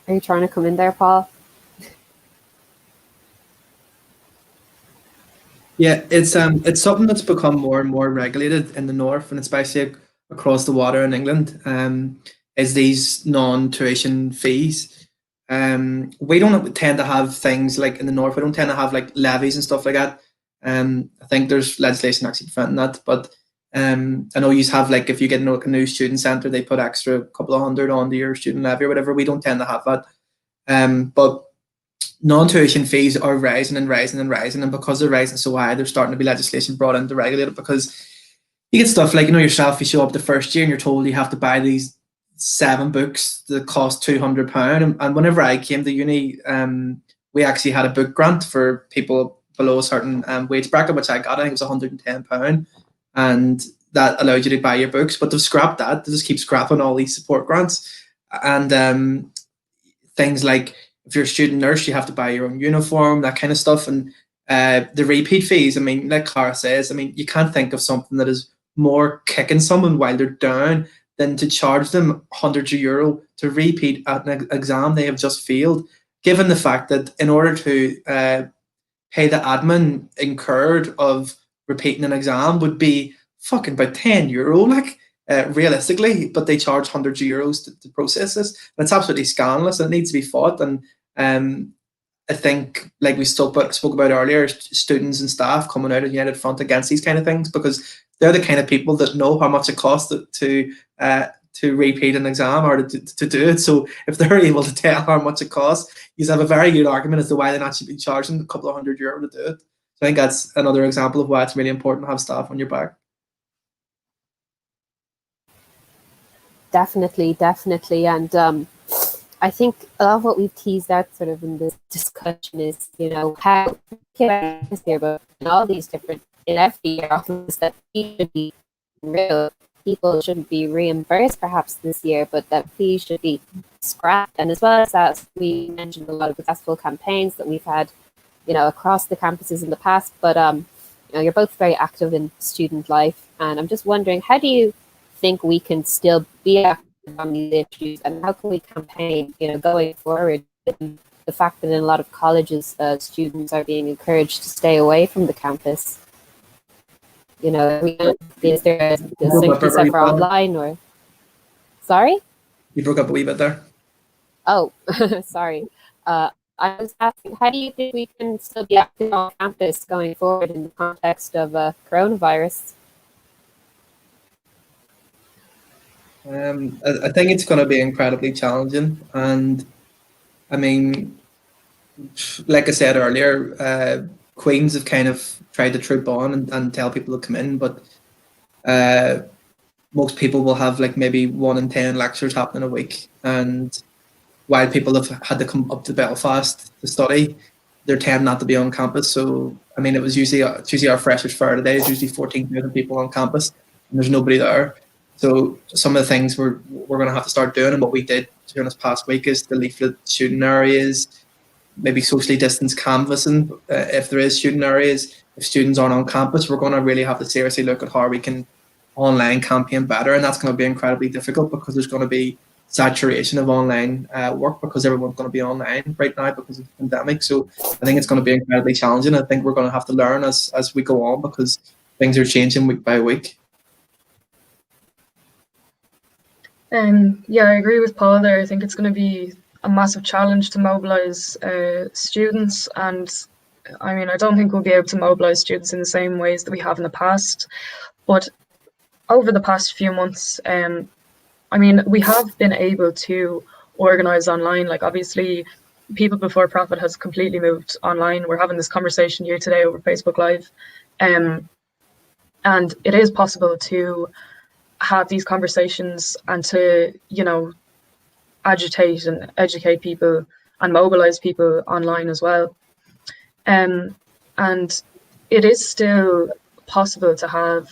Are you trying to come in there, Paul? Yeah, it's something that's become more and more regulated in the north, and especially across the water in England. Is these non-tuition fees. We don't tend to have things like in the north. We don't tend to have like levies and stuff like that. I think there's legislation actually preventing that, but I know you have like if you get a new student centre, they put extra couple of hundred onto your student levy or whatever. We don't tend to have that. But non-tuition fees are rising and rising and rising, and because they're rising so high, there's starting to be legislation brought in to regulate it, because you get stuff like, yourself, you show up the first year and you're told you have to buy these 7 books that cost £200, and whenever I came to uni, we actually had a book grant for people below a certain wage bracket, which I got. I think it was £110, and that allowed you to buy your books, but they've scrapped that. They just keep scrapping all these support grants, and things like if you're a student nurse, you have to buy your own uniform, that kind of stuff. And the repeat fees, I mean, like Clara says, I mean, you can't think of something that is more kicking someone while they're down than to charge them hundreds of euro to repeat at an exam they have just failed, given the fact that in order to pay the admin incurred of repeating an exam would be fucking about €10, like, realistically, but they charge hundreds of euros to process this. And it's absolutely scandalous, and it needs to be fought. And I think, like we spoke about earlier, students and staff coming out of United Front against these kind of things, because they're the kind of people that know how much it costs to repeat an exam or to do it. So if they're able to tell how much it costs, you have a very good argument as to why they're not should be charging a couple of €100 to do it. So I think that's another example of why it's really important to have staff on your back. Definitely. And I think a lot of what we've teased out sort of in this discussion is, how here, but in all these different, in every year, office that fee should be real. People shouldn't be reimbursed perhaps this year, but that fee should be scrapped. And as well as that, we mentioned a lot of successful campaigns that we've had, across the campuses in the past. But you're both very active in student life, and I'm just wondering, how do you think we can still be active on these issues, and how can we campaign, going forward, given the fact that in a lot of colleges, students are being encouraged to stay away from the campus? Is there a safety set for online or? Sorry? You broke up a wee bit there. Oh, sorry. I was asking, how do you think we can still be active on campus going forward in the context of coronavirus? I think it's going to be incredibly challenging, and I mean, like I said earlier, Queens have kind of tried to troop on and tell people to come in, but most people will have like maybe 1 in 10 lectures happening a week, and while people have had to come up to Belfast to study, they tend not to be on campus. So I mean, it's usually our freshers' fair today. It's usually 14,000 people on campus, and there's nobody there. So some of the things we're going to have to start doing, and what we did during this past week, is to leaflet student areas, maybe socially distanced canvassing if there is student areas. If students aren't on campus, we're going to really have to seriously look at how we can online campaign better, and that's going to be incredibly difficult because there's going to be saturation of online work, because everyone's going to be online right now because of the pandemic. So I think it's going to be incredibly challenging. I think we're going to have to learn as we go on, because things are changing week by week. Yeah, I agree with Paul there. I think it's going to be a massive challenge to mobilise students, and I mean, I don't think we'll be able to mobilise students in the same ways that we have in the past. But over the past few months, I mean, we have been able to organise online. Like, obviously, People Before Profit has completely moved online. We're having this conversation here today over Facebook Live, and it is possible to have these conversations and to, agitate and educate people and mobilize people online as well. And it is still possible to have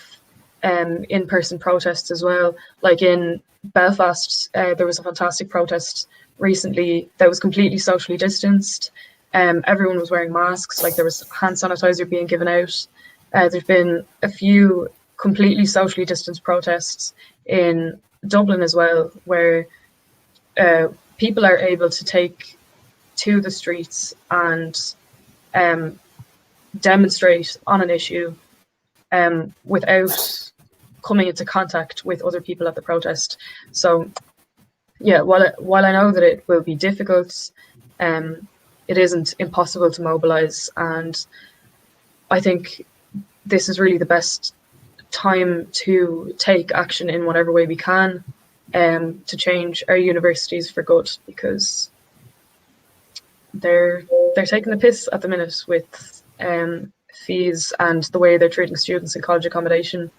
in-person protests as well. Like in Belfast, there was a fantastic protest recently that was completely socially distanced. Everyone was wearing masks, like there was hand sanitizer being given out. There's been a few completely socially distanced protests in Dublin as well, where people are able to take to the streets and demonstrate on an issue without coming into contact with other people at the protest. So yeah, while I know that it will be difficult, it isn't impossible to mobilize, and I think this is really the best time to take action in whatever way we can to change our universities for good, because they're taking the piss at the minute with fees and the way they're treating students in college accommodation.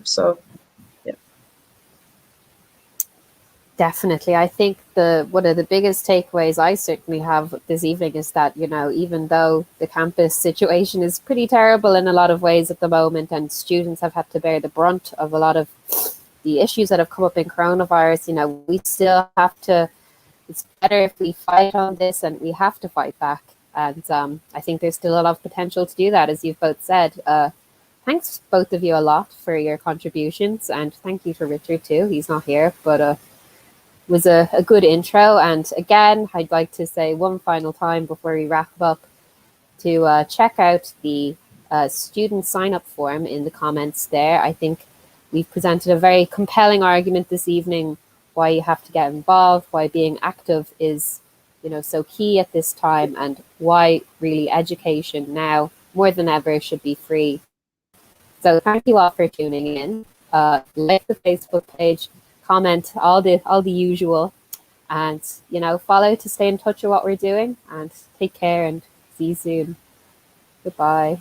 So yeah. Definitely. I think one of the biggest takeaways I certainly have this evening is that, you know, even though the campus situation is pretty terrible in a lot of ways at the moment, and students have had to bear the brunt of a lot of the issues that have come up in coronavirus, you know, we still have to, it's better if we fight on this, and we have to fight back. And I think there's still a lot of potential to do that, as you've both said. Thanks both of you a lot for your contributions, and thank you for Richard too. He's not here, but was a good intro. And again, I'd like to say one final time before we wrap up to check out the student sign-up form in the comments there. I think we've presented a very compelling argument this evening why you have to get involved, why being active is, you know, so key at this time, and why really education now more than ever should be free. So thank you all for tuning in. Like the Facebook page, comment, all the usual, and, you know, follow to stay in touch with what we're doing, and take care and see you soon. Goodbye.